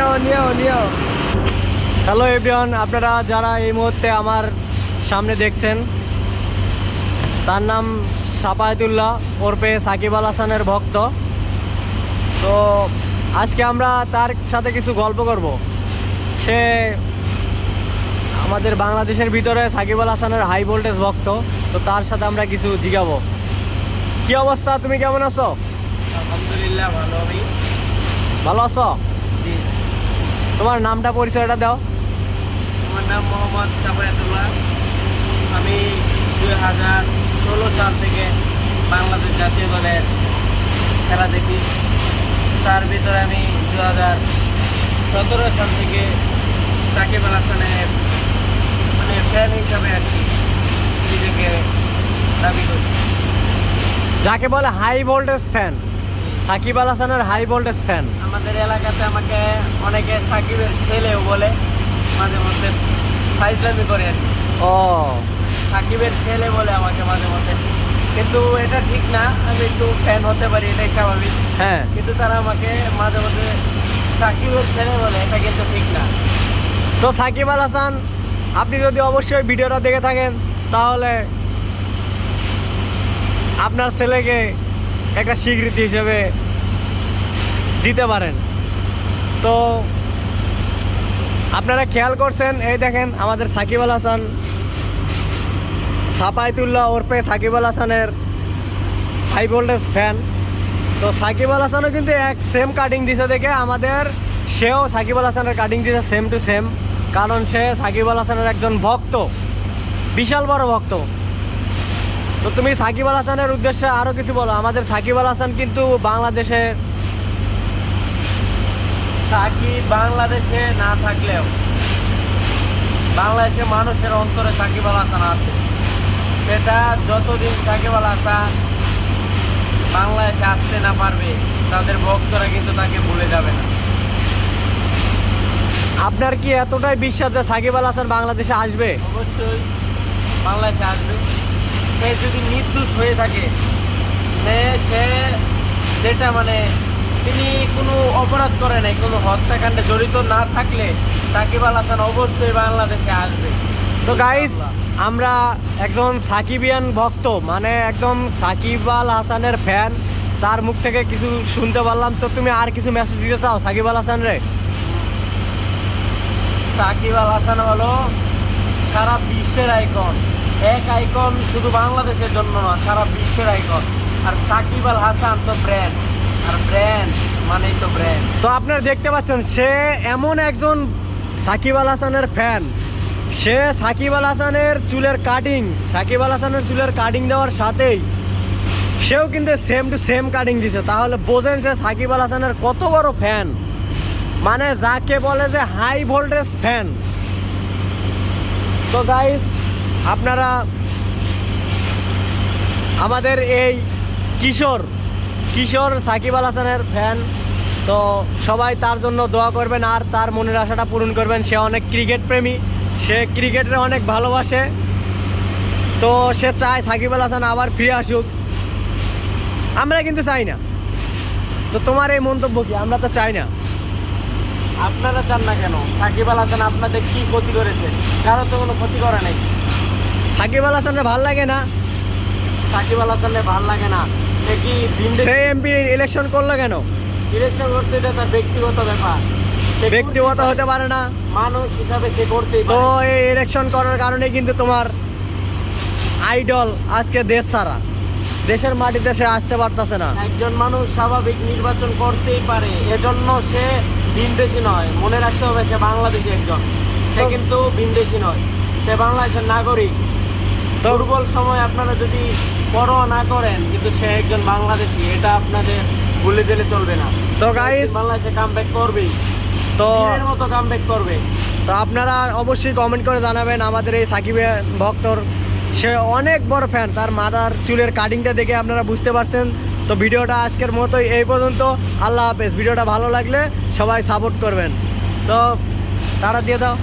নিও। Hello everyone, আপনারা যারা এই মুহূর্তে আমার সামনে দেখছেন, তার নাম সাফায়েতুল্লাহ ওরফে সাকিব আল হাসানের ভক্ত। তো আজকে আমরা তার সাথে কিছু গল্প করব। সে আমাদের বাংলাদেশের ভিতরে সাকিব আল হাসানের হাই ভোল্টেজ ভক্ত। তো তার সাথে আমরা কিছু জিজ্ঞাবো। কি অবস্থা, তুমি কেমন আছো? আলহামদুলিল্লাহ, ভালো। আমি ভালো আছো? জি। তোমার নামটা পরিচয়টা দাও। আমার নাম মোহাম্মদ সাফায়েতুল্লাহ। আমি 2016 সাল থেকে বাংলাদেশ জাতীয় দলের খেলা দেখি। তার ভিতরে আমি 2017 সাল থেকে সাকিব আল হাসানের ফ্যান হিসাবে আর কি নিজেকে দাবি করি। যাকে বলে high voltage fan, Shakib Al হাসানের হাই ভোল্টেজ ফ্যান। আমাদের এলাকাতে আমাকে অনেকে সাকিবের ছেলেও বলে, মাঝে মধ্যে ফাইজলামি করে আর কি। ও, সাকিবের ছেলে বলে আমাকে মাঝে মধ্যে, কিন্তু এটা ঠিক না। আমি একটু ফ্যান হতে পারি, এটাই স্বাভাবিক। হ্যাঁ। কিন্তু তারা আমাকে মাঝে মধ্যে সাকিবের ছেলে বলে, এটা কিন্তু ঠিক না। তো সাকিব আল হাসান, আপনি যদি অবশ্যই ভিডিওটা দেখে থাকেন, তাহলে আপনার ছেলেকে একটা স্বীকৃতি হিসেবে দিতে পারেন। তো আপনারা খেয়াল করছেন, এই দেখেন আমাদের সাকিব আল হাসান, সাফায়েতুল্লাহ ওরফে সাকিব আল হাসানের হাই ভোল্টেজ ফ্যান। তো সাকিব আল হাসানও কিন্তু এক সেম কাটিং দিছে দেখে আমাদের, সেও সাকিব আল হাসানের কাটিং দিছে সেম টু সেম। কারণ সে সাকিব আল হাসানের একজন ভক্ত, বিশাল বড় ভক্ত। তো তুমি সাকিব আল হাসানের উদ্দেশ্যে আরও কিছু বলো। আমাদের সাকিব আল হাসান কিন্তু বাংলাদেশে, সাকিব বাংলাদেশে না থাকলেও বাংলাদেশের মানুষের অন্তরে সাকিব আল হাসান আছে। সেটা যতদিন সাকিব আল হাসান বাংলাদেশে আসতে না পারবে, তাদের ভক্তরা কিন্তু তাকে ভুলে যাবে না। আপনার কি এতটাই বিশ্বাস যে সাকিব আল হাসান বাংলাদেশে আসবে? অবশ্যই বাংলাদেশে আসবে। সে যদি নির্দোষ হয়ে থাকে, সে যেটা তিনি কোনো অপরাধ করে নাই, কোনো হত্যাকাণ্ডে জড়িত না থাকলে সাকিব আল হাসান অবশ্যই বাংলাদেশে আসবে। তো গাইস, আমরা একজন সাকিবিয়ান ভক্ত, একদম সাকিব আল হাসানের ফ্যান, তার মুখ থেকে কিছু শুনতে পারলাম। তো তুমি আর কিছু মেসেজ দিতে চাও সাকিব আল হাসান রে? সাকিব আল হাসান হলো সারা বিশ্বের আইকন। এক আইকন শুধু বাংলাদেশের জন্য না, সারা বিশ্বের আইকন। আর সাকিব আল হাসান তো ব্র্যান্ড, আর ব্র্যান্ড মানেই তো ব্র্যান্ড। তো আপনারা দেখতে পাচ্ছেন, সে এমন একজন সাকিব আল হাসানের ফ্যান, সে সাকিব আল হাসানের চুলের কাটিং, সাকিব আল হাসানের চুলের কাটিং দেওয়ার সাথেই সেও কিন্তু সেম টু সেম কাটিং দিছে। তাহলে বোঝেন সে সাকিব আল হাসানের কত বড় ফ্যান, যাকে বলে যে হাই ভোল্টেজ ফ্যান। তো গাইস, আপনারা আমাদের এই কিশোর সাকিব আল হাসানের ফ্যান, তো সবাই তার জন্য দোয়া করবেন আর তার মনের আশাটা পূরণ করবেন। সে অনেক ক্রিকেট প্রেমী, সে ক্রিকেটে অনেক ভালোবাসে। তো সে চায় সাকিব আল হাসান আবার ফিরে আসুক। আমরা কিন্তু চাই না। তো তোমার এই মন্তব্য কি? আমরা তো চাই না। আপনারা চান না কেন? সাকিব আল হাসান আপনাদের কি ক্ষতি করেছে? কারো তো কোনো ক্ষতি করে নাই। সাকিব আল হাসানের ভাল লাগে না? সাকিব আল হাসানের ভাল লাগে না? সে কি সে এমপি ইলেকশন করলো কেন? ইলেকশন করছে, এটা তার ব্যক্তিগত ব্যাপার। ব্যক্তিগত হতে পারে না, মানুষ হিসাবে সে করতেই তো পারে। এই ইলেকশন করার কারণে কিন্তু তোমার আইডল আজকে দেশ ছাড়া, দেশের মাটিতে সে আসতে পারতেছে না। একজন মানুষ স্বাভাবিক নির্বাচন করতেই পারে, এজন্য সে ভিনদেশী নয়। মনে রাখতে হবে, সে বাংলাদেশি একজন, সে কিন্তু ভিনদেশী নয়, সে বাংলাদেশের নাগরিক। দুর্বল সময় আপনারা যদি পরোয়া না করেন, কিন্তু সে একজন বাংলাদেশি, এটা আপনাদের ভুলে গেলে চলবে না। তো গাইস, বাংলাদেশে কামব্যাক করবেই, তো তীরের মতো কামব্যাক করবে। তো আপনারা অবশ্যই কমেন্ট করে জানাবেন আমাদের এই সাকিবের ভক্তর, সে অনেক বড় ফ্যান। তার মাথার চুলের কাটিংটা দেখে আপনারা বুঝতে পারছেন। তো ভিডিওটা আজকের মতোই এই পর্যন্ত। আল্লাহ হাফেজ। ভিডিওটা ভালো লাগলে সবাই সাপোর্ট করবেন। তো টাটা দিয়ে দাও।